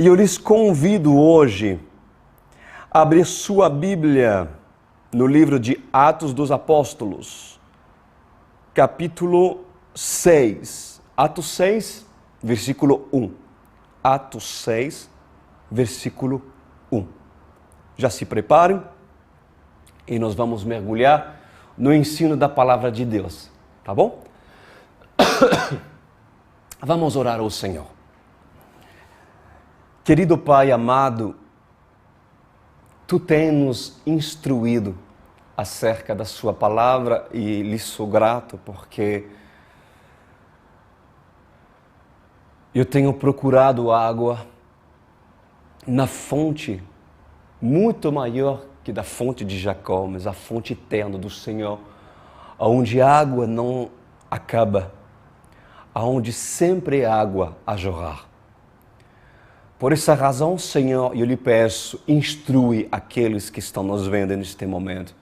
E eu lhes convido hoje a abrir sua Bíblia no livro de Atos dos Apóstolos, capítulo 6. Atos 6, versículo 1. Atos 6, versículo 1. Já se preparem e nós vamos mergulhar no ensino da palavra de Deus, tá bom? Vamos orar ao Senhor. Querido Pai amado, Tu tens nos instruído acerca da Sua palavra e lhe sou grato porque eu tenho procurado água na fonte muito maior que da fonte de Jacó, mas a fonte eterna do Senhor, onde a água não acaba, onde sempre há água a jorrar. Por essa razão, Senhor, eu lhe peço, instrui aqueles que estão nos vendo neste momento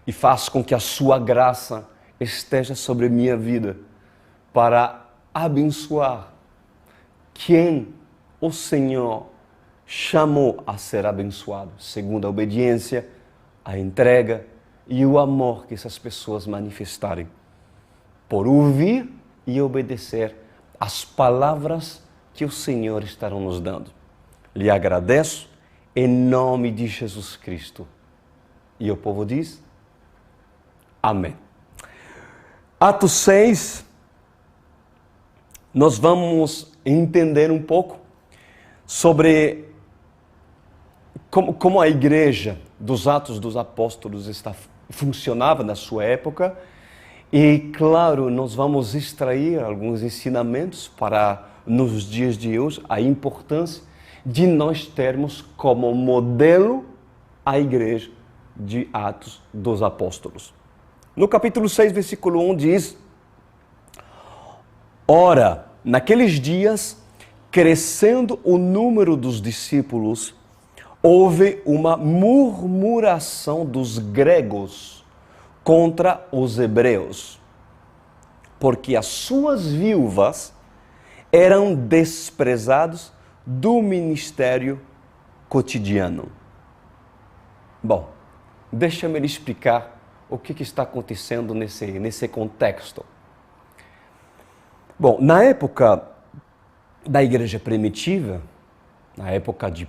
e faz com que a sua graça esteja sobre a minha vida para abençoar quem o Senhor chamou a ser abençoado, segundo a obediência, a entrega e o amor que essas pessoas manifestarem, por ouvir e obedecer às palavras que o Senhor estará nos dando. Lhe agradeço em nome de Jesus Cristo. E o povo diz, amém. Atos 6, nós vamos entender um pouco sobre como a igreja dos Atos dos Apóstolos funcionava na sua época. E, claro, nós vamos extrair alguns ensinamentos para, nos dias de hoje, a importância de nós termos como modelo a igreja de Atos dos Apóstolos. No capítulo 6, versículo 1 diz: Ora, naqueles dias, crescendo o número dos discípulos, houve uma murmuração dos gregos contra os hebreus, porque as suas viúvas eram desprezados do ministério cotidiano. Bom, deixa-me lhe explicar o que está acontecendo nesse contexto. Bom, na época da igreja primitiva, na época de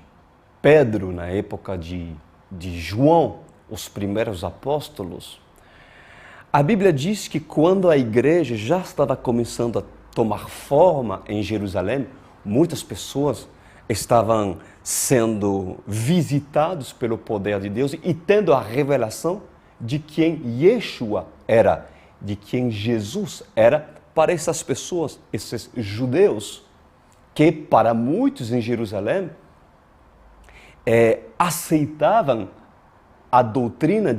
Pedro, na época de João, os primeiros apóstolos, a Bíblia diz que quando a igreja já estava começando a tomar forma em Jerusalém, muitas pessoas estavam sendo visitados pelo poder de Deus e tendo a revelação de quem Yeshua era, de quem Jesus era para essas pessoas, esses judeus, que para muitos em Jerusalém aceitavam a doutrina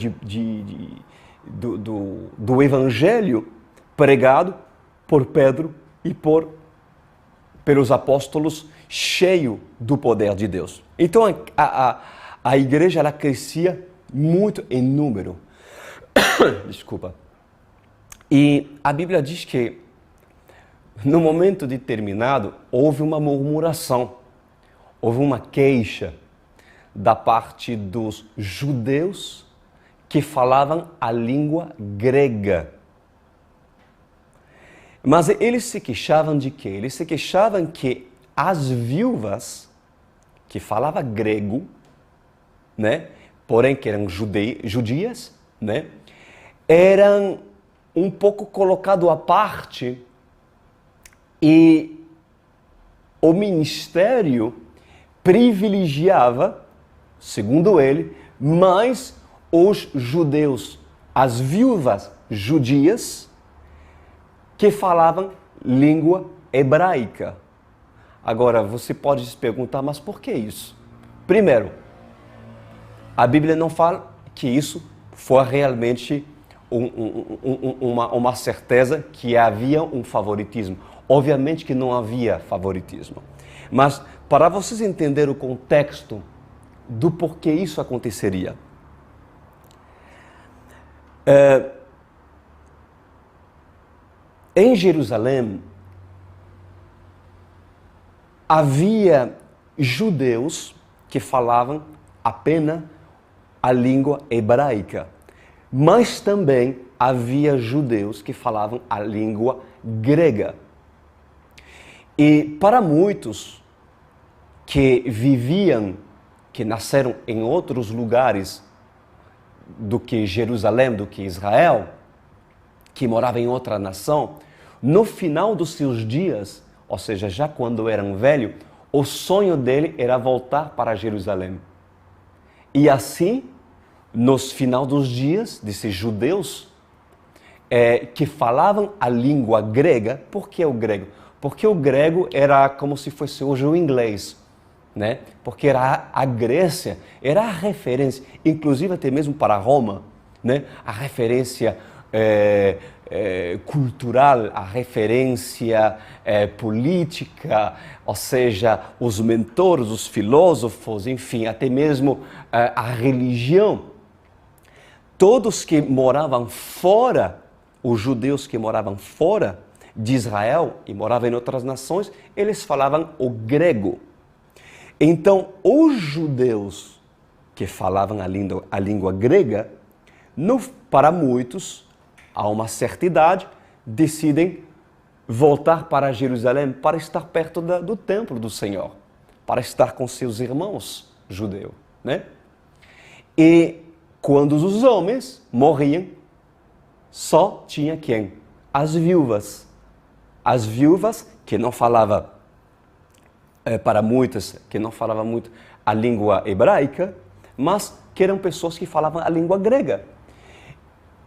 do Evangelho pregado por Pedro e pelos apóstolos, cheio do poder de Deus. Então a igreja ela crescia muito em número. Desculpa. E a Bíblia diz que no momento determinado houve uma murmuração, houve uma queixa da parte dos judeus que falavam a língua grega. Mas eles se queixavam de quê? Eles se queixavam que as viúvas que falavam grego, né, porém que eram judias, né, eram um pouco colocado à parte e o ministério privilegiava, segundo ele, mais os judeus, as viúvas judias que falavam língua hebraica. Agora, você pode se perguntar, mas por que isso? Primeiro, a Bíblia não fala que isso foi realmente uma certeza que havia um favoritismo. Obviamente que não havia favoritismo. Mas para vocês entenderem o contexto do porquê isso aconteceria. Em Jerusalém, havia judeus que falavam apenas a língua hebraica, mas também havia judeus que falavam a língua grega. E para muitos que viviam, que nasceram em outros lugares do que Jerusalém, do que Israel, que moravam em outra nação, no final dos seus dias, ou seja, já quando eram velhos, o sonho dele era voltar para Jerusalém. E assim, nos final dos dias desses judeus que falavam a língua grega, por que o grego? Porque o grego era como se fosse hoje o inglês, né? Porque era a Grécia, era a referência, inclusive até mesmo para Roma, né? A referência cultural, a referência política, ou seja, os mentores, os filósofos, enfim, até mesmo a religião. Todos que moravam fora, os judeus que moravam fora de Israel e moravam em outras nações, eles falavam o grego. Então, os judeus que falavam a língua grega, para muitos, a uma certa idade, decidem voltar para Jerusalém para estar perto do templo do Senhor, para estar com seus irmãos judeus, né? E quando os homens morriam, só tinha quem? As viúvas. As viúvas que não falavam, para muitas, que não falavam muito a língua hebraica, mas que eram pessoas que falavam a língua grega.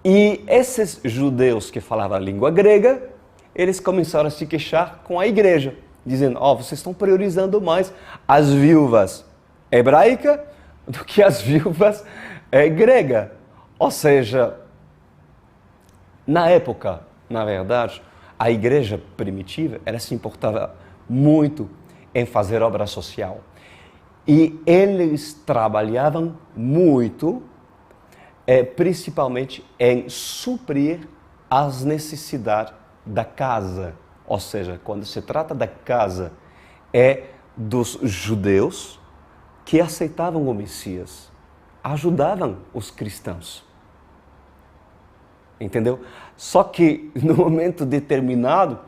E esses judeus que falavam a língua grega, eles começaram a se queixar com a igreja, dizendo, vocês estão priorizando mais as viúvas hebraicas do que as viúvas gregas. Ou seja, na época, na verdade, a igreja primitiva, ela se importava muito em fazer obra social. E eles trabalhavam muito, principalmente em suprir as necessidades da casa. Ou seja, quando se trata da casa, é dos judeus que aceitavam o Messias, ajudavam os cristãos. Entendeu? Só que no momento determinado,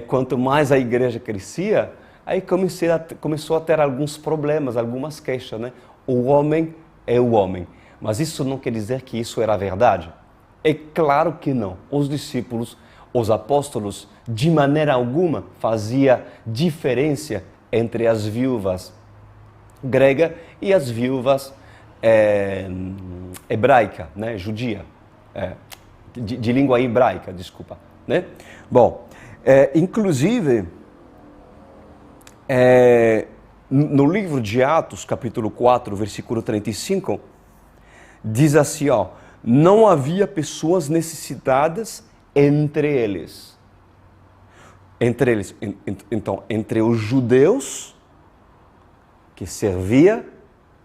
quanto mais a igreja crescia, aí começou a ter alguns problemas, algumas queixas, né? O homem é o homem. Mas isso não quer dizer que isso era verdade? É claro que não. Os discípulos, os apóstolos, de maneira alguma fazia diferença entre as viúvas gregas e as viúvas hebraicas, né? Judia. De língua hebraica, desculpa, né? Bom, inclusive, no livro de Atos, capítulo 4, versículo 35, diz assim, não havia pessoas necessitadas entre eles. Então, entre os judeus que serviam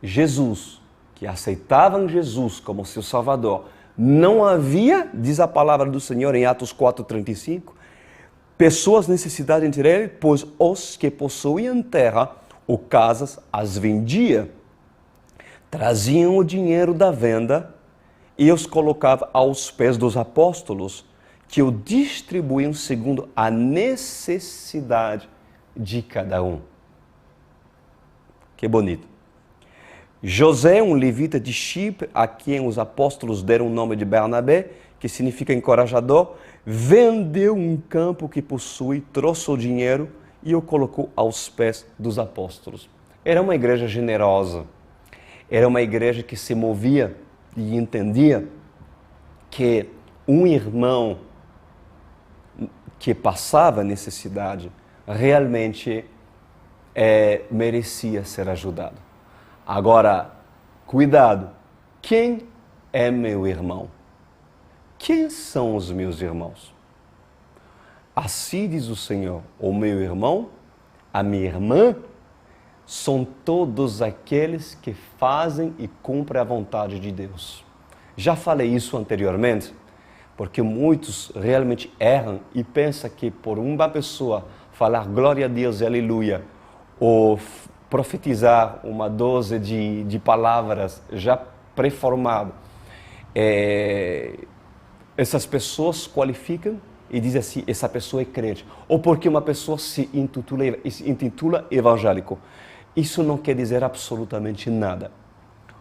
Jesus, que aceitavam Jesus como seu Salvador, não havia, diz a palavra do Senhor em Atos 4:35, pessoas necessitadas entre eles, pois os que possuíam terra ou casas as vendia, traziam o dinheiro da venda e os colocavam aos pés dos apóstolos, que o distribuíam segundo a necessidade de cada um. Que bonito. José, um levita de Chipre, a quem os apóstolos deram o nome de Bernabé, que significa encorajador, vendeu um campo que possui, trouxe o dinheiro e o colocou aos pés dos apóstolos. Era uma igreja generosa, era uma igreja que se movia e entendia que um irmão que passava necessidade realmente merecia ser ajudado. Agora, cuidado, quem é meu irmão? Quem são os meus irmãos? Assim diz o Senhor, o meu irmão, a minha irmã, são todos aqueles que fazem e cumprem a vontade de Deus. Já falei isso anteriormente, porque muitos realmente erram e pensam que por uma pessoa falar glória a Deus e aleluia, ou profetizar uma dose de palavras já pré-formado, essas pessoas qualificam e dizem assim, essa pessoa é crente. Ou porque uma pessoa se intitula evangélico. Isso não quer dizer absolutamente nada.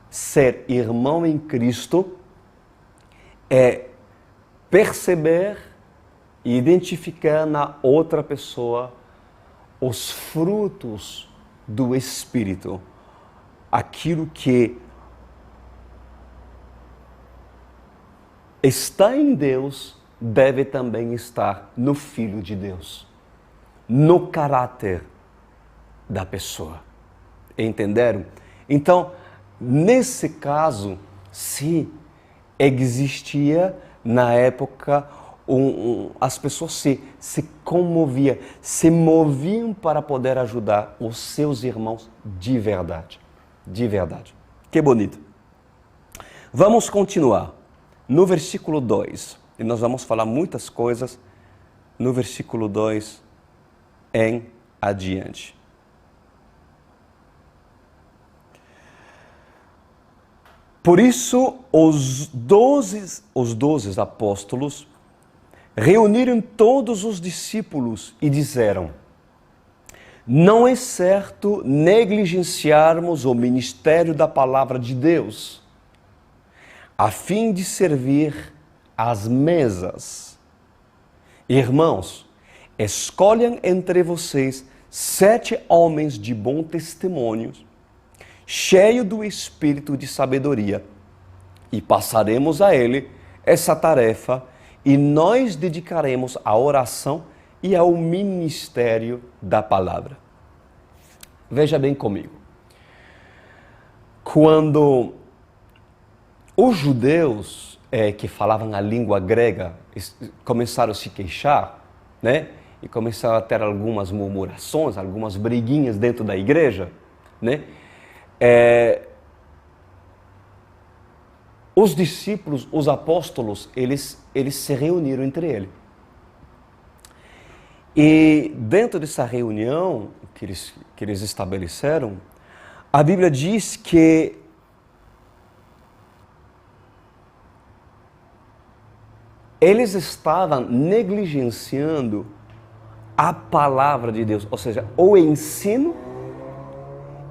Ser irmão em Cristo é perceber e identificar na outra pessoa os frutos do Espírito. Aquilo que está em Deus deve também estar no Filho de Deus, no caráter da pessoa. Entenderam? Então, nesse caso, se existia na época, as pessoas se comoviam, se moviam para poder ajudar os seus irmãos de verdade. De verdade. Que bonito. Vamos continuar. No versículo 2, e nós vamos falar muitas coisas no versículo 2 em adiante. Por isso, os 12 apóstolos reuniram todos os discípulos e disseram: não é certo negligenciarmos o ministério da palavra de Deus, a fim de servir às mesas. Irmãos, escolham entre vocês 7 homens de bom testemunho, cheios do espírito de sabedoria, e passaremos a ele essa tarefa, e nós dedicaremos à oração e ao ministério da palavra. Veja bem comigo. Quando os judeus que falavam a língua grega começaram a se queixar, né? E começaram a ter algumas murmurações, algumas briguinhas dentro da igreja, né? Os discípulos, os apóstolos, eles se reuniram entre eles. E dentro dessa reunião que eles estabeleceram, a Bíblia diz que eles estavam negligenciando a palavra de Deus, ou seja, o ensino,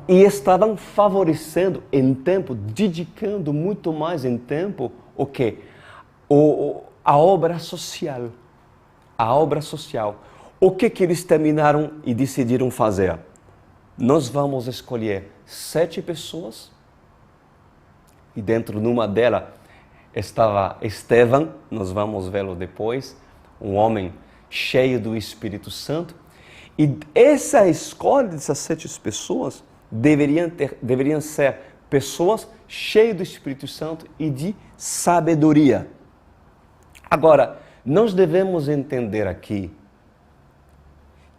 e estavam favorecendo em tempo, dedicando muito mais em tempo, o quê? A obra social. A obra social. O que eles terminaram e decidiram fazer? Nós vamos escolher 7 pessoas, e dentro de uma delas estava Estevão, nós vamos vê-lo depois, um homem cheio do Espírito Santo, e essa escolha dessas 7 pessoas deveriam ser pessoas cheias do Espírito Santo e de sabedoria. Agora, nós devemos entender aqui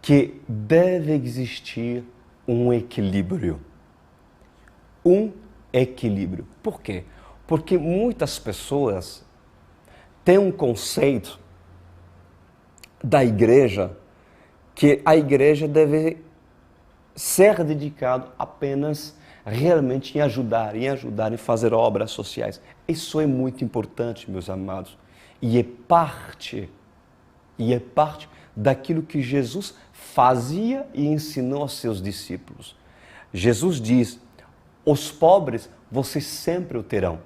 que deve existir um equilíbrio. Um equilíbrio. Por quê? Porque muitas pessoas têm um conceito da igreja que a igreja deve ser dedicado apenas realmente em ajudar em fazer obras sociais. Isso é muito importante, meus amados. E é parte daquilo que Jesus fazia e ensinou aos seus discípulos. Jesus diz: os pobres vocês sempre o terão.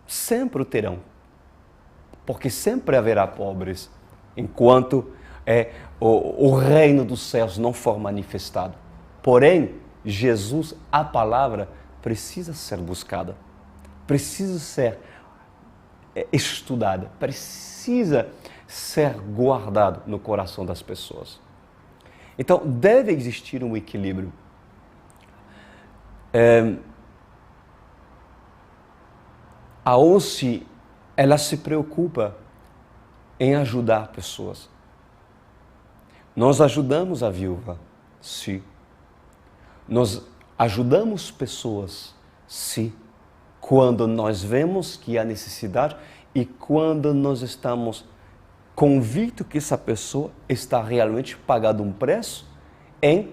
Sempre o terão. Porque sempre haverá pobres, enquanto o reino dos céus não for manifestado. Porém, Jesus, a palavra, precisa ser buscada, precisa ser estudada, precisa ser guardado no coração das pessoas. Então, deve existir um equilíbrio. A ONCE, ela se preocupa em ajudar pessoas. Nós ajudamos a viúva, sim. Nós ajudamos pessoas, sim, quando nós vemos que há necessidade e quando nós estamos convictos que essa pessoa está realmente pagando um preço em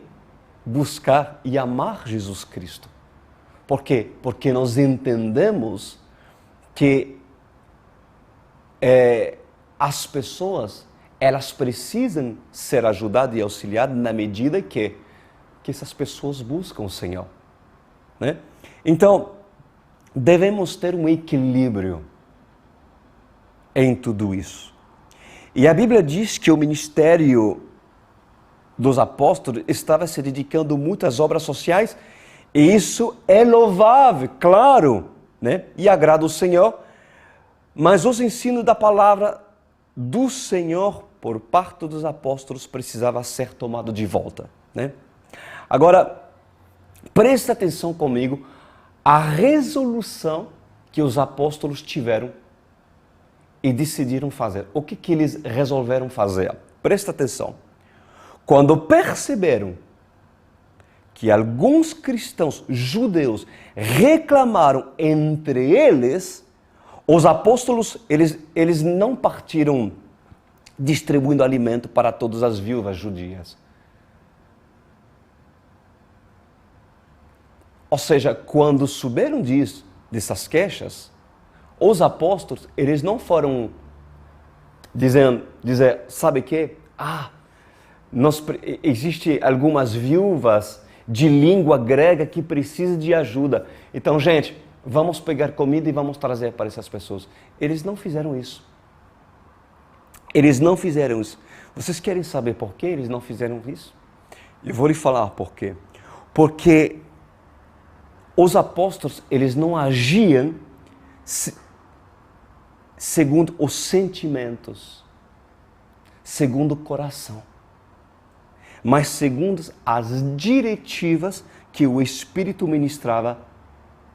buscar e amar Jesus Cristo. Por quê? Porque nós entendemos que as pessoas, elas precisam ser ajudadas e auxiliadas na medida que essas pessoas buscam o Senhor, né? Então, devemos ter um equilíbrio em tudo isso. E a Bíblia diz que o ministério dos apóstolos estava se dedicando muito às obras sociais, e isso é louvável, claro, né? E agrada o Senhor, mas os ensinos da palavra do Senhor por parte dos apóstolos precisava ser tomado de volta, né? Agora, preste atenção comigo à resolução que os apóstolos tiveram e decidiram fazer. O que eles resolveram fazer? Preste atenção. Quando perceberam que alguns cristãos judeus reclamaram entre eles, os apóstolos, eles não partiram distribuindo alimento para todas as viúvas judias. Ou seja, quando souberam dessas queixas, os apóstolos, eles não foram dizer, sabe o quê? Existe algumas viúvas de língua grega que precisam de ajuda. Então, gente, vamos pegar comida e vamos trazer para essas pessoas. Eles não fizeram isso. Eles não fizeram isso. Vocês querem saber por que eles não fizeram isso? Eu vou lhe falar por quê. Porque os apóstolos, eles não agiam segundo os sentimentos, segundo o coração, mas segundo as diretivas que o Espírito ministrava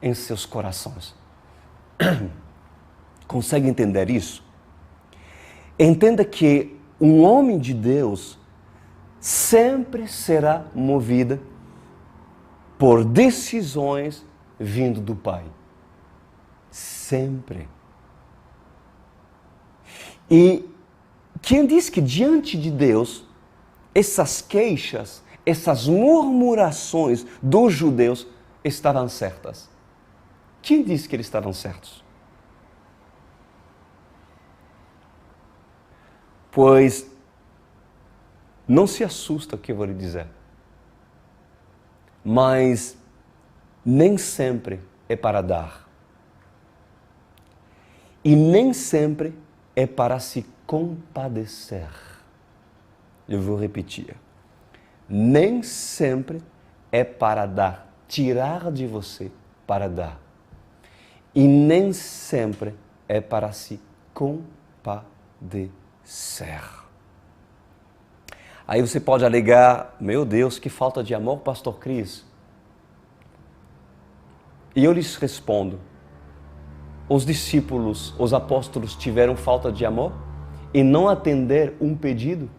em seus corações. Consegue entender isso? Entenda que um homem de Deus sempre será movido por decisões vindo do Pai. Sempre. E quem diz que diante de Deus, essas queixas, essas murmurações dos judeus estavam certas? Quem disse que eles estavam certos? Pois não se assusta o que eu vou lhe dizer. Mas nem sempre é para dar. E nem sempre é para se compadecer. Eu vou repetir. Nem sempre é para dar, tirar de você para dar. E nem sempre é para se compadecer. Aí você pode alegar, meu Deus, que falta de amor, pastor Cris. E eu lhes respondo, os discípulos, os apóstolos tiveram falta de amor e não atender um pedido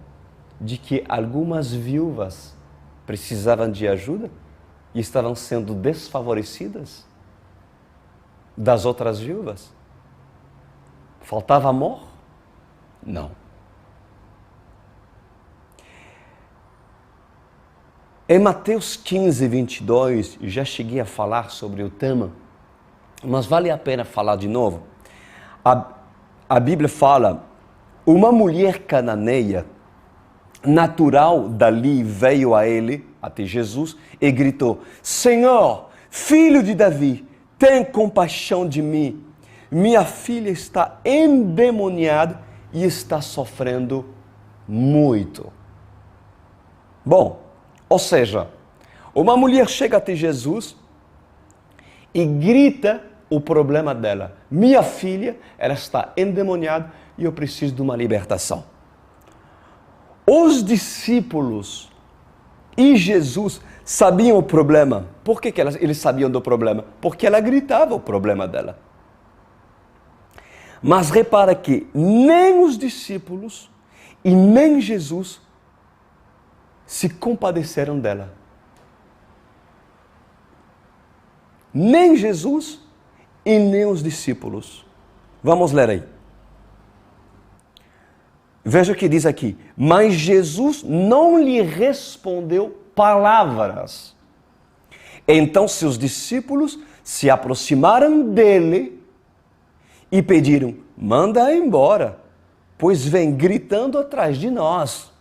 de que algumas viúvas precisavam de ajuda e estavam sendo desfavorecidas das outras viúvas? Faltava amor? Não. Em Mateus 15, 22, já cheguei a falar sobre o tema, mas vale a pena falar de novo. A Bíblia fala, uma mulher cananeia, natural dali, veio a ele, até Jesus, e gritou, Senhor, filho de Davi, tem compaixão de mim. Minha filha está endemoniada e está sofrendo muito. Bom, ou seja, uma mulher chega até Jesus e grita o problema dela. Minha filha, ela está endemoniada e eu preciso de uma libertação. Os discípulos e Jesus sabiam o problema. Por que eles sabiam do problema? Porque ela gritava o problema dela. Mas repara que nem os discípulos e nem Jesus se compadeceram dela. Nem Jesus e nem os discípulos. Vamos ler aí. Veja o que diz aqui. Mas Jesus não lhe respondeu palavras. Então seus discípulos se aproximaram dele e pediram: manda embora, pois vem gritando atrás de nós.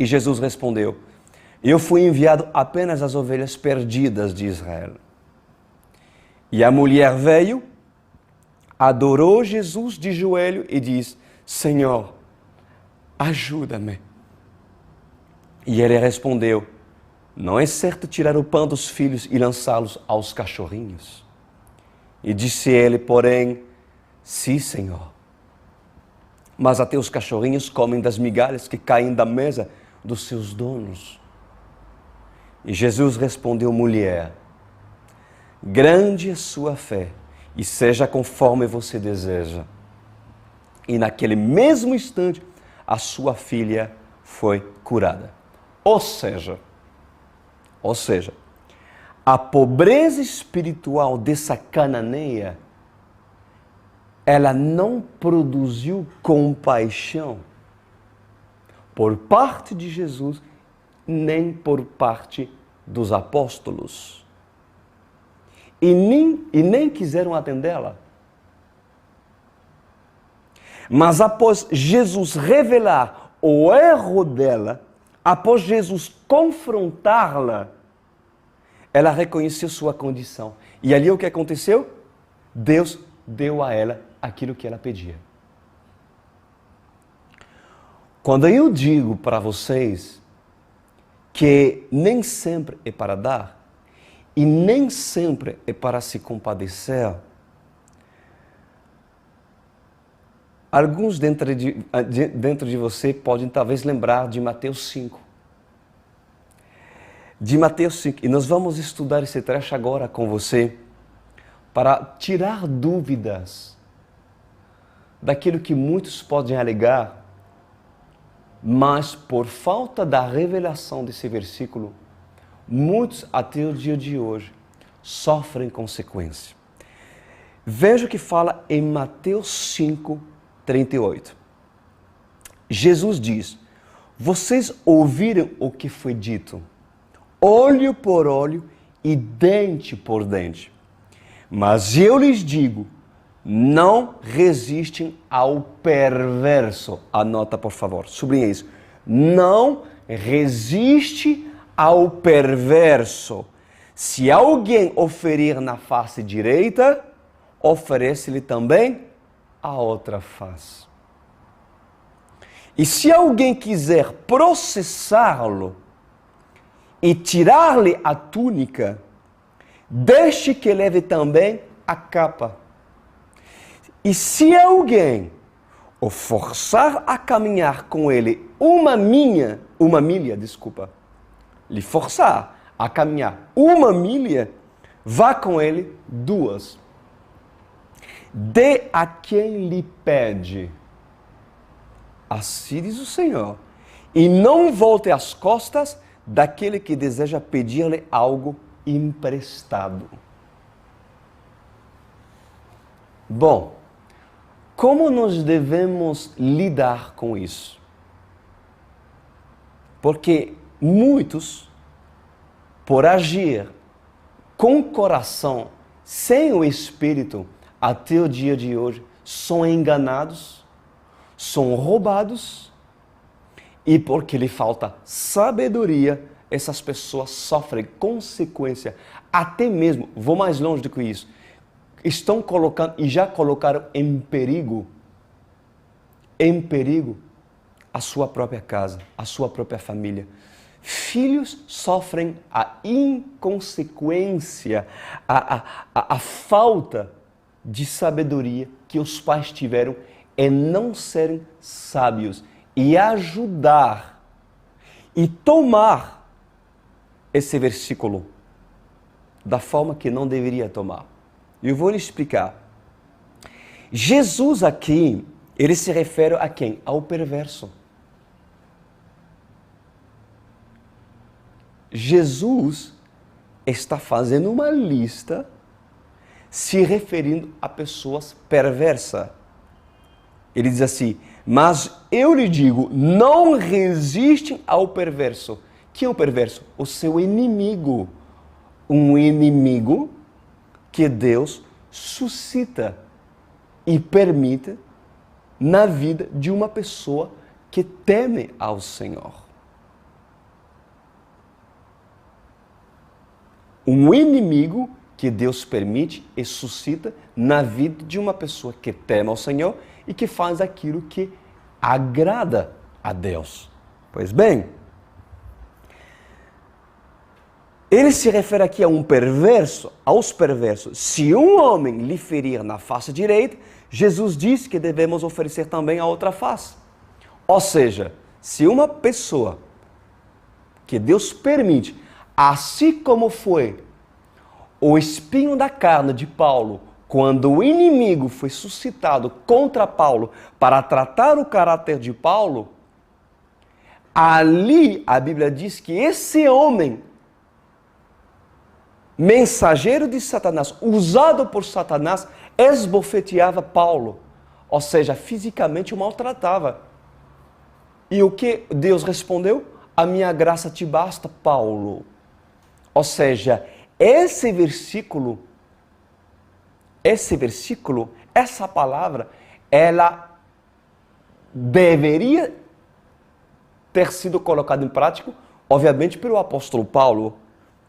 E Jesus respondeu: eu fui enviado apenas às ovelhas perdidas de Israel. E a mulher veio, adorou Jesus de joelho e disse: Senhor, ajuda-me. E ele respondeu: não é certo tirar o pão dos filhos e lançá-los aos cachorrinhos? E disse ele, porém: sim, Senhor. Mas até os cachorrinhos comem das migalhas que caem da mesa dos seus donos. E Jesus respondeu: mulher, grande é sua fé, e seja conforme você deseja. E naquele mesmo instante, a sua filha foi curada. Ou seja, a pobreza espiritual dessa cananeia, ela não produziu compaixão por parte de Jesus, nem por parte dos apóstolos. E nem quiseram atendê-la. Mas após Jesus revelar o erro dela, após Jesus confrontá-la, ela reconheceu sua condição. E ali o que aconteceu? Deus deu a ela aquilo que ela pedia. Quando eu digo para vocês que nem sempre é para dar e nem sempre é para se compadecer, alguns dentro de você podem talvez lembrar de Mateus 5. De Mateus 5. E nós vamos estudar esse trecho agora com você para tirar dúvidas daquilo que muitos podem alegar, mas por falta da revelação desse versículo, muitos até o dia de hoje sofrem consequência. Veja o que fala em Mateus 5:38. Jesus diz: vocês ouviram o que foi dito, olho por olho e dente por dente. Mas eu lhes digo, não resistem ao perverso. Anota, por favor, sublinha isso. Não resiste ao perverso. Se alguém oferir na face direita, oferece-lhe também a outra face. E se alguém quiser processá-lo e tirar-lhe a túnica, deixe que leve também a capa. E se alguém o forçar a caminhar com ele lhe forçar a caminhar 1 milha, vá com ele 2. Dê a quem lhe pede, assim diz o Senhor, e não volte as costas daquele que deseja pedir-lhe algo emprestado. Bom, como nós devemos lidar com isso? Porque muitos, por agir com o coração, sem o Espírito, até o dia de hoje, são enganados, são roubados, e porque lhe falta sabedoria, essas pessoas sofrem consequência, até mesmo, vou mais longe do que isso, estão colocando e já colocaram em perigo a sua própria casa, a sua própria família. Filhos sofrem a inconsequência, a falta de sabedoria que os pais tiveram em não serem sábios e ajudar e tomar esse versículo da forma que não deveria tomar. Eu vou lhe explicar. Jesus aqui, ele se refere a quem? Ao perverso. Jesus está fazendo uma lista se referindo a pessoas perversas. Ele diz assim: mas eu lhe digo, não resistem ao perverso. Quem é o perverso? O seu inimigo. Um inimigo que Deus suscita e permite na vida de uma pessoa que teme ao Senhor. Um inimigo que Deus permite e suscita na vida de uma pessoa que teme ao Senhor e que faz aquilo que agrada a Deus. Pois bem, ele se refere aqui a um perverso, aos perversos. Se um homem lhe ferir na face direita, Jesus diz que devemos oferecer também a outra face. Ou seja, se uma pessoa que Deus permite, assim como foi o espinho da carne de Paulo, quando o inimigo foi suscitado contra Paulo para tratar o caráter de Paulo, ali a Bíblia diz que esse homem, mensageiro de Satanás, usado por Satanás, esbofeteava Paulo, ou seja, fisicamente o maltratava. E o que Deus respondeu? A minha graça te basta, Paulo. Ou seja, esse versículo, essa palavra, ela deveria ter sido colocada em prática, obviamente, pelo apóstolo Paulo.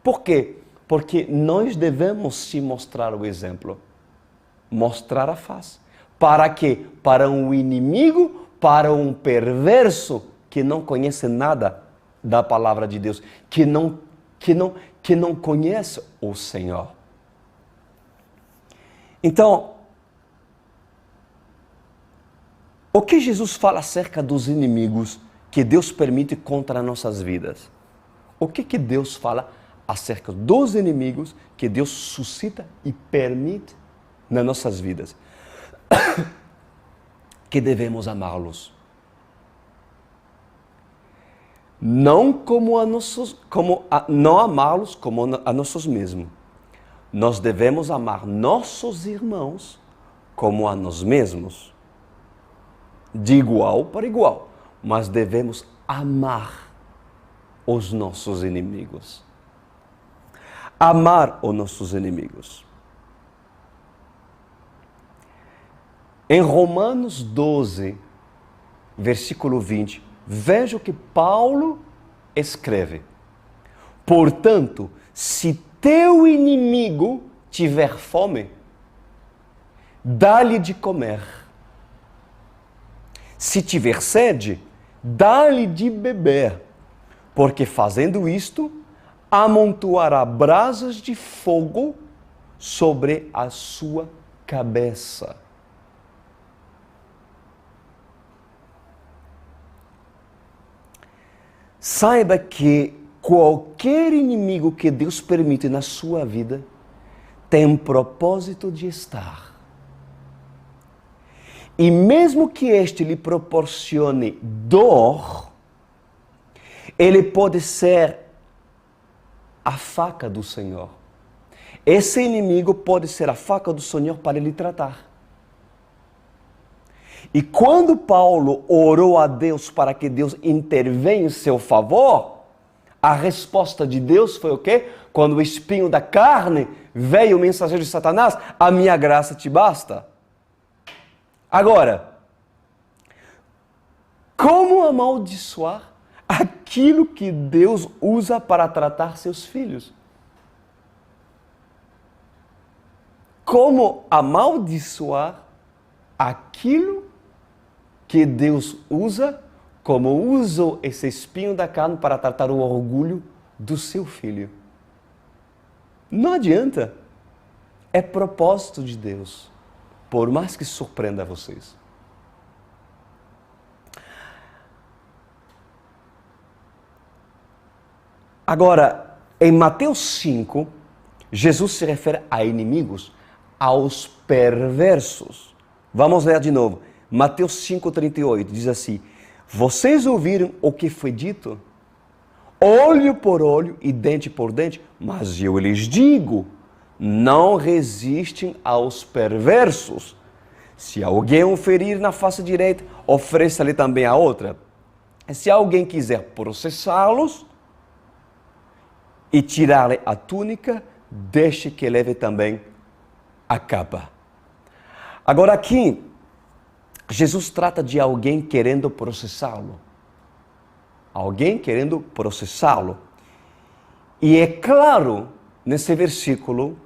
Por quê? Porque nós devemos sim mostrar o exemplo, mostrar a face. Para quê? Para um inimigo, para um perverso que não conhece nada da palavra de Deus, que não conhece o Senhor. Então, o que Jesus fala acerca dos inimigos que Deus permite contra nossas vidas? O que Deus fala acerca dos inimigos que Deus suscita e permite nas nossas vidas? Que devemos amá-los. Não não amá-los como a nós mesmos. Nós devemos amar nossos irmãos como a nós mesmos. De igual para igual. Mas devemos amar os nossos inimigos. Amar os nossos inimigos. Em Romanos 12, versículo 20, veja o que Paulo escreve. Portanto, se teu inimigo tiver fome, dá-lhe de comer. Se tiver sede, dá-lhe de beber, porque fazendo isto, amontoará brasas de fogo sobre a sua cabeça. Saiba que qualquer inimigo que Deus permite na sua vida tem um propósito de estar. E mesmo que este lhe proporcione dor, ele pode ser a faca do Senhor. Esse inimigo pode ser a faca do Senhor para lhe tratar. E quando Paulo orou a Deus para que Deus intervenha em seu favor, a resposta de Deus foi o quê? Quando o espinho da carne veio o mensageiro de Satanás, a minha graça te basta. Agora, como amaldiçoar aquilo que Deus usa para tratar seus filhos? Como amaldiçoar aquilo que Deus usa, como usou esse espinho da carne para tratar o orgulho do seu filho? Não adianta. É propósito de Deus, por mais que surpreenda vocês. Agora, em Mateus 5, Jesus se refere a inimigos, aos perversos. Vamos ler de novo. Mateus 5,38 diz assim: vocês ouviram o que foi dito? Olho por olho e dente por dente, mas eu lhes digo, não resistem aos perversos. Se alguém o ferir na face direita, ofereça-lhe também a outra. Se alguém quiser processá-los, e tirar-lhe a túnica, deixe que leve também a capa. Agora aqui, Jesus trata de alguém querendo processá-lo. Alguém querendo processá-lo. E é claro, nesse versículo,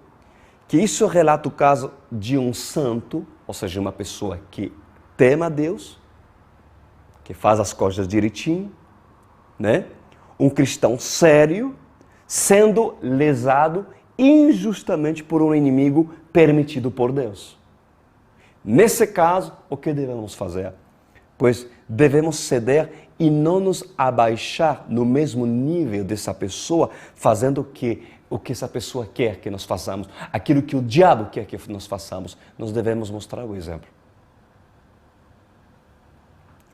que isso relata o caso de um santo, ou seja, uma pessoa que teme a Deus, que faz as coisas direitinho, né? Um cristão sério, sendo lesado injustamente por um inimigo permitido por Deus. Nesse caso, o que devemos fazer? Pois devemos ceder e não nos abaixar no mesmo nível dessa pessoa, fazendo o que essa pessoa quer que nós façamos, aquilo que o diabo quer que nós façamos. Nós devemos mostrar o exemplo.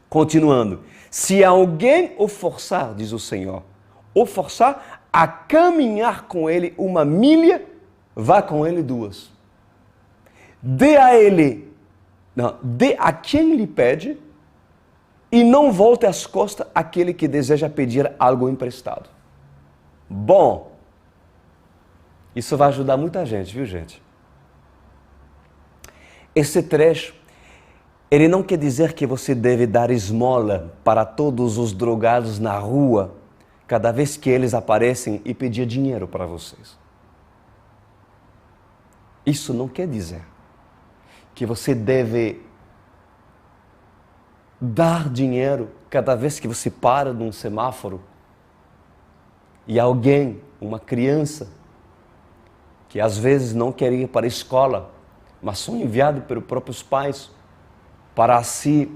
Continuando, se alguém o forçar, diz o Senhor, o forçar a caminhar com ele 1 milha, vá com ele 2. Dê a quem lhe pede e não volte as costas àquele que deseja pedir algo emprestado. Bom, isso vai ajudar muita gente, viu, gente? Esse trecho, ele não quer dizer que você deve dar esmola para todos os drogados na rua, cada vez que eles aparecem e pedir dinheiro para vocês. Isso não quer dizer que você deve dar dinheiro cada vez que você para num semáforo e alguém, uma criança, que às vezes não quer ir para a escola, mas são enviados pelos próprios pais para se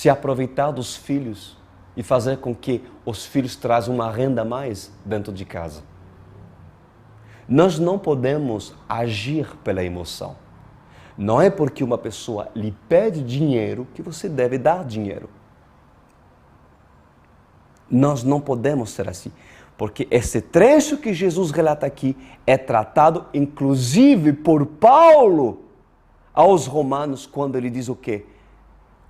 aproveitar dos filhos e fazer com que os filhos trazem uma renda a mais dentro de casa. Nós não podemos agir pela emoção. Não é porque uma pessoa lhe pede dinheiro que você deve dar dinheiro. Nós não podemos ser assim. Porque esse trecho que Jesus relata aqui é tratado inclusive por Paulo aos Romanos, quando ele diz o quê?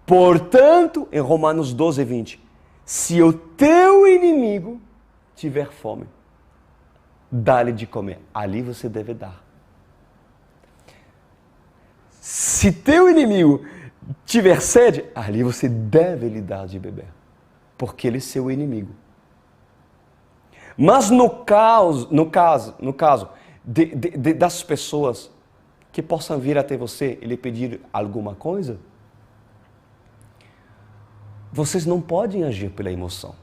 Portanto, em Romanos 12, 20, se o teu inimigo tiver fome, dá-lhe de comer. Ali você deve dar. Se teu inimigo tiver sede, ali você deve lhe dar de beber, porque ele é seu inimigo. Mas no caso das pessoas que possam vir até você e lhe pedir alguma coisa, vocês não podem agir pela emoção.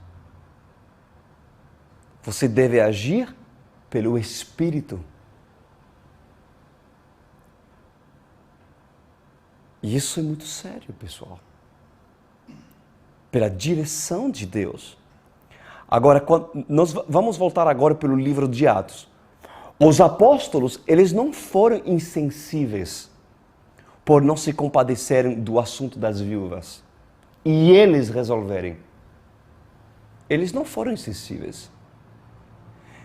Você deve agir pelo Espírito. E isso é muito sério, pessoal. Pela direção de Deus. Agora, nós vamos voltar agora pelo livro de Atos. Os apóstolos, eles não foram insensíveis por não se compadecerem do assunto das viúvas e eles resolverem. Eles não foram insensíveis.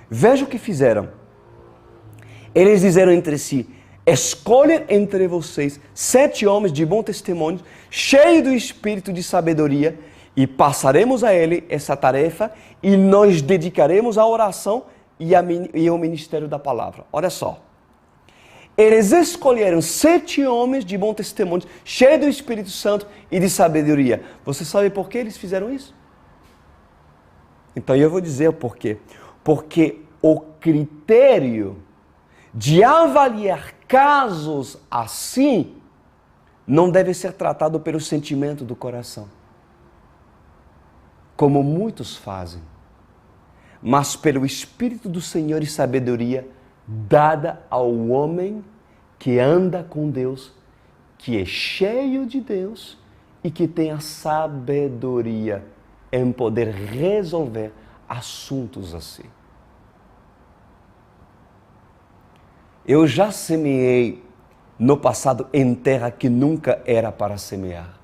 Veja o que fizeram. Eles disseram entre si: escolhem entre vocês 7 homens de bom testemunho, cheios do espírito de sabedoria, e passaremos a ele essa tarefa e nós dedicaremos à oração e ao ministério da palavra. Olha só. Eles escolheram 7 homens de bom testemunho, cheios do Espírito Santo e de sabedoria. Você sabe por que eles fizeram isso? Então eu vou dizer o porquê. Porque o critério de avaliar casos assim não deve ser tratado pelo sentimento do coração, como muitos fazem, mas pelo Espírito do Senhor e sabedoria dada ao homem que anda com Deus, que é cheio de Deus e que tem a sabedoria em poder resolver assuntos assim. Eu já semeei no passado em terra que nunca era para semear.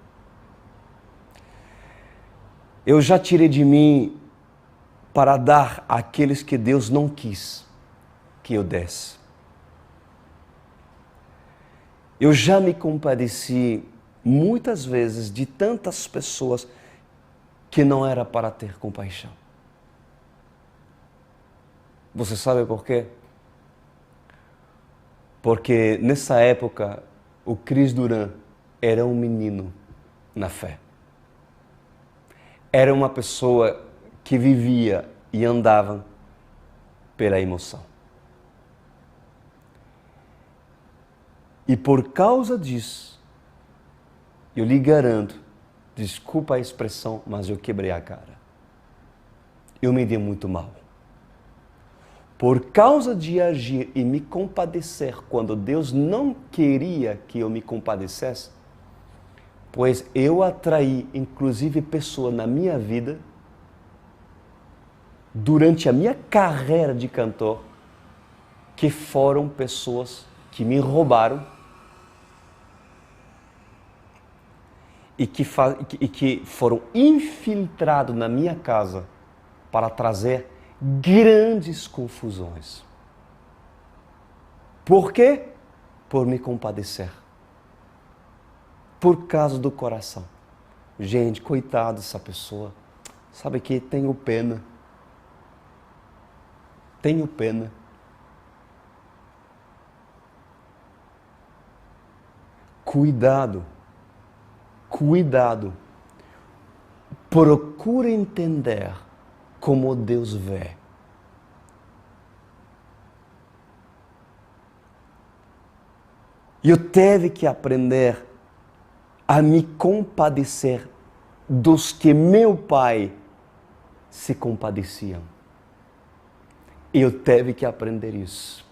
Eu já tirei de mim para dar àqueles que Deus não quis que eu desse. Eu já me compadeci muitas vezes de tantas pessoas que não era para ter compaixão. Você sabe por quê? Porque nessa época, o Cris Duran era um menino na fé. Era uma pessoa que vivia e andava pela emoção. E por causa disso, eu lhe garanto, desculpa a expressão, mas eu quebrei a cara. Eu me dei muito mal. Por causa de agir e me compadecer quando Deus não queria que eu me compadecesse, pois eu atraí, inclusive, pessoas na minha vida, durante a minha carreira de cantor, que foram pessoas que me roubaram e que foram infiltrados na minha casa para trazer grandes confusões. Por quê? Por me compadecer. Por causa do coração. Gente, coitado dessa pessoa. Sabe que tenho pena. Tenho pena. Cuidado. Cuidado. Procure entender como Deus vê. Eu tive que aprender a me compadecer dos que meu pai se compadeciam. Eu tive que aprender isso.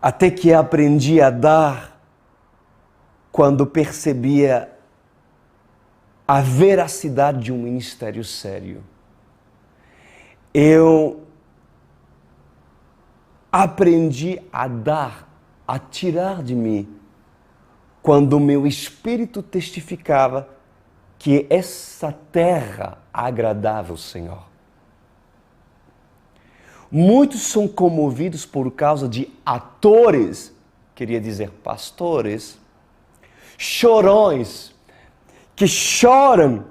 Até que aprendi a dar quando percebia a veracidade de um ministério sério. Eu aprendi a dar, a tirar de mim, quando o meu espírito testificava que essa terra agradava o Senhor. Muitos são comovidos por causa de atores, queria dizer pastores, chorões, que choram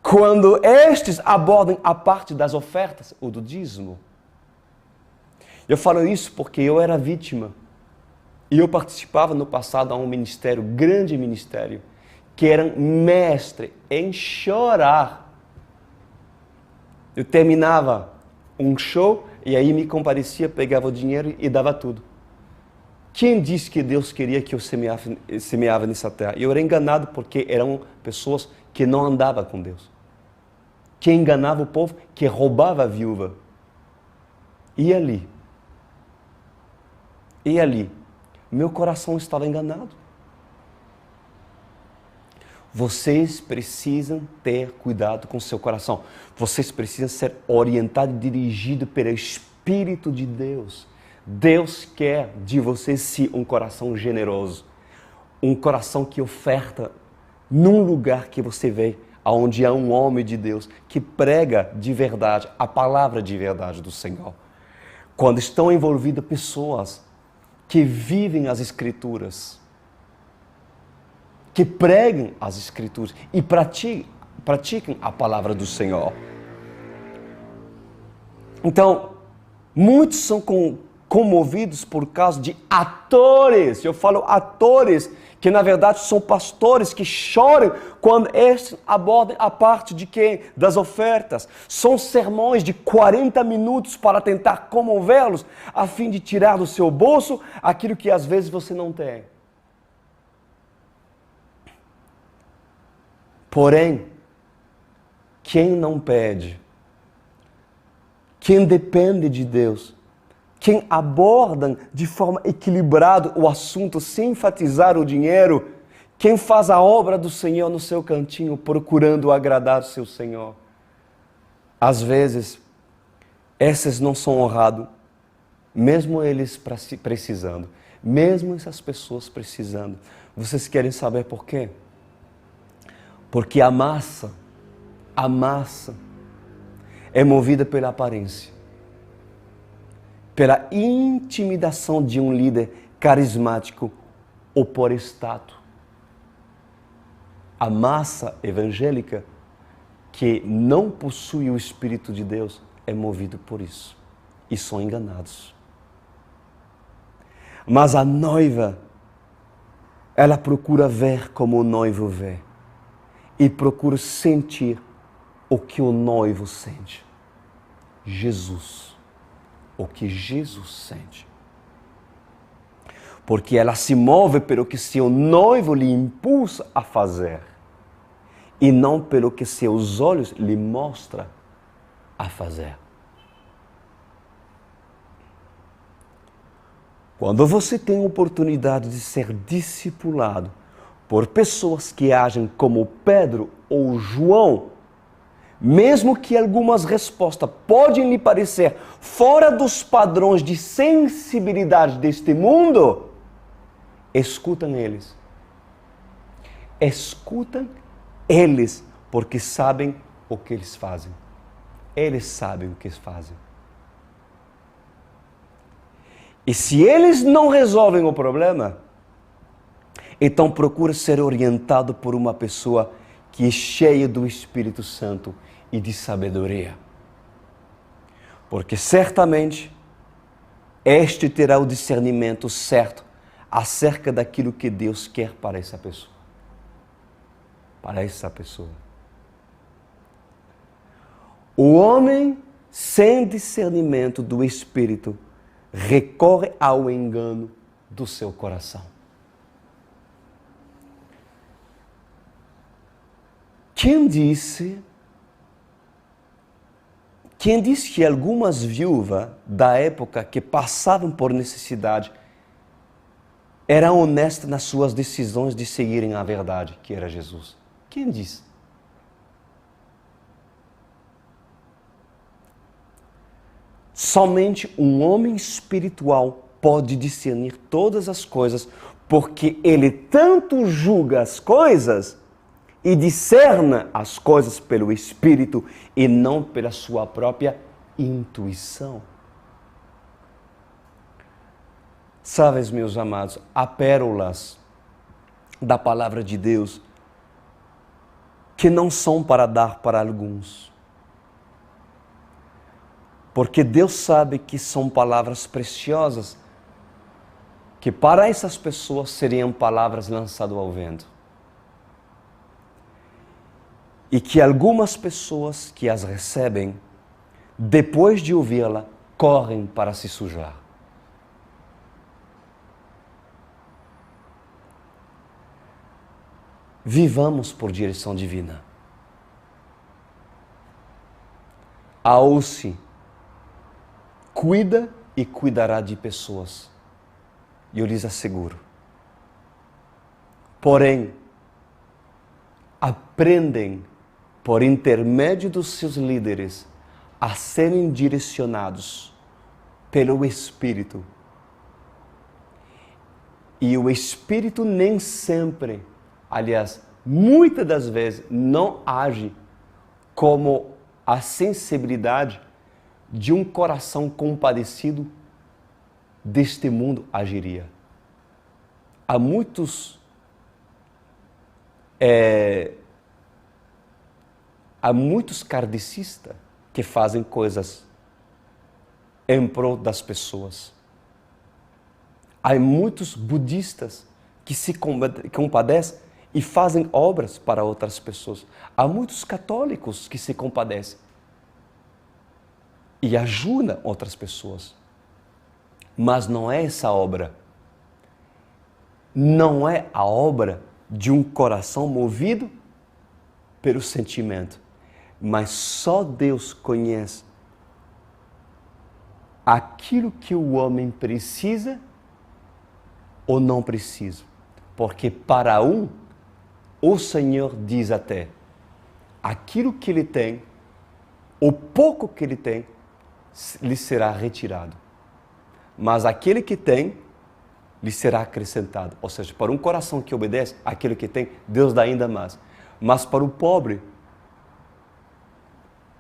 quando estes abordam a parte das ofertas ou do dízimo. Eu falo isso porque eu era vítima e eu participava no passado a um ministério, grande ministério, que era mestre em chorar. Eu terminava um show e aí me compadecia, pegava o dinheiro e dava tudo. Quem disse que Deus queria que eu semeava nessa terra? Eu era enganado porque eram pessoas que não andavam com Deus. Que enganava o povo, que roubava a viúva. E ali, meu coração estava enganado. Vocês precisam ter cuidado com o seu coração. Vocês precisam ser orientados e dirigidos pelo Espírito de Deus. Deus quer de você, sim, um coração generoso. Um coração que oferta num lugar que você vê, onde há um homem de Deus que prega de verdade, a palavra de verdade do Senhor. Quando estão envolvidas pessoas que vivem as Escrituras, que pregam as Escrituras e praticam a palavra do Senhor. Então, muitos são comovidos por causa de atores. Eu falo atores, que na verdade são pastores que choram quando estes abordam a parte de quem? Das ofertas. São sermões de 40 minutos para tentar comovê-los, a fim de tirar do seu bolso aquilo que às vezes você não tem. Porém, quem não pede, quem depende de Deus, quem aborda de forma equilibrada o assunto sem enfatizar o dinheiro, quem faz a obra do Senhor no seu cantinho, procurando agradar o seu Senhor. Às vezes, esses não são honrados, mesmo eles precisando, mesmo essas pessoas precisando. Vocês querem saber por quê? Porque a massa é movida pela aparência, pela intimidação de um líder carismático ou por status. A massa evangélica que não possui o Espírito de Deus é movido por isso e são enganados. Mas a noiva, ela procura ver como o noivo vê e procura sentir o que o noivo sente. Jesus, o que Jesus sente. Porque ela se move pelo que seu noivo lhe impulsa a fazer e não pelo que seus olhos lhe mostram a fazer. Quando você tem a oportunidade de ser discipulado por pessoas que agem como Pedro ou João, mesmo que algumas respostas podem lhe parecer fora dos padrões de sensibilidade deste mundo, escutam eles. Escutam eles, porque sabem o que eles fazem. Eles sabem o que eles fazem. E se eles não resolvem o problema, então procura ser orientado por uma pessoa que é cheia do Espírito Santo e de sabedoria. Porque certamente este terá o discernimento certo acerca daquilo que Deus quer para essa pessoa. Para essa pessoa. O homem sem discernimento do Espírito recorre ao engano do seu coração. Quem disse que algumas viúvas da época que passavam por necessidade eram honestas nas suas decisões de seguirem a verdade, que era Jesus? Quem disse? Somente um homem espiritual pode discernir todas as coisas, porque ele tanto julga as coisas e discerna as coisas pelo Espírito e não pela sua própria intuição. Sabes, meus amados, há pérolas da palavra de Deus que não são para dar para alguns. Porque Deus sabe que são palavras preciosas, que para essas pessoas seriam palavras lançadas ao vento. E que algumas pessoas que as recebem, depois de ouvi-la, correm para se sujar. Vivamos por direção divina. A OSCE cuida e cuidará de pessoas. E eu lhes asseguro. Porém, aprendem, por intermédio dos seus líderes, a serem direcionados pelo Espírito. E o Espírito nem sempre, aliás, muitas das vezes, não age como a sensibilidade de um coração compadecido deste mundo agiria. Há muitos kardecistas que fazem coisas em prol das pessoas. Há muitos budistas que se compadecem e fazem obras para outras pessoas. Há muitos católicos que se compadecem e ajudam outras pessoas. Mas não é essa obra. Não é a obra de um coração movido pelo sentimento. Mas só Deus conhece aquilo que o homem precisa ou não precisa. Porque para um, o Senhor diz até, aquilo que ele tem, o pouco que ele tem, lhe será retirado. Mas aquele que tem, lhe será acrescentado. Ou seja, para um coração que obedece, aquele que tem, Deus dá ainda mais. Mas para o pobre,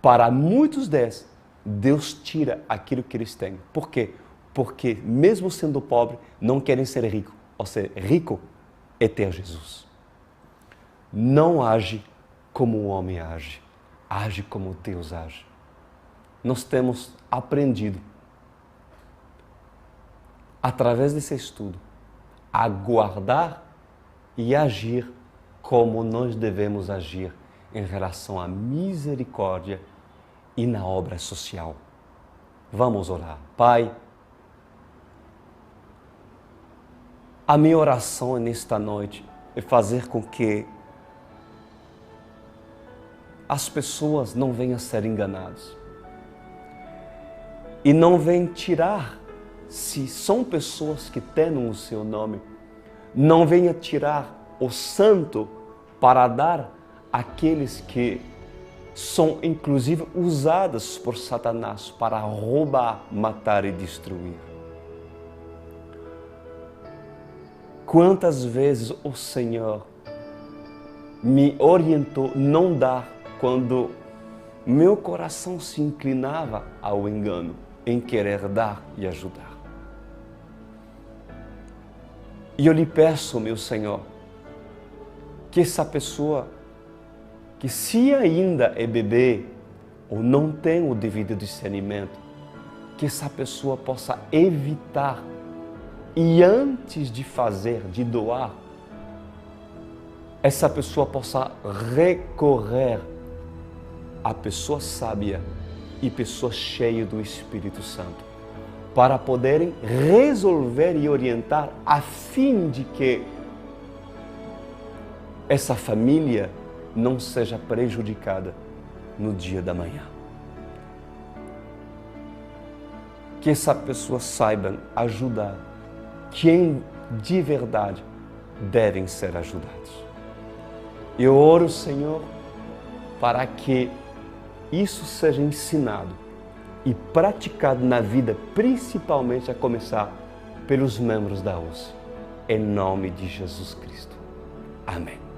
para muitos desses, Deus tira aquilo que eles têm. Por quê? Porque mesmo sendo pobre, não querem ser ricos. Ou seja, rico é ter Jesus. Não age como o homem age. age como Deus age. Nós temos aprendido, através desse estudo, a guardar e agir como nós devemos agir em relação à misericórdia e na obra social. Vamos orar. Pai, a minha oração nesta noite é fazer com que as pessoas não venham a ser enganadas e não venham tirar, se são pessoas que têm o seu nome, não venham tirar o santo para dar àqueles que são inclusive usados por Satanás para roubar, matar e destruir. Quantas vezes o Senhor me orientou não dar quando meu coração se inclinava ao engano, em querer dar e ajudar. E eu lhe peço, meu Senhor, que essa pessoa, que se ainda é bebê ou não tem o devido discernimento, que essa pessoa possa evitar e antes de fazer, de doar, essa pessoa possa recorrer à pessoa sábia e pessoa cheia do Espírito Santo, para poderem resolver e orientar a fim de que essa família não seja prejudicada no dia da manhã. Que essa pessoa saiba ajudar quem de verdade devem ser ajudados. Eu oro, Senhor, para que isso seja ensinado e praticado na vida, principalmente a começar pelos membros da OSE. Em nome de Jesus Cristo. Amém.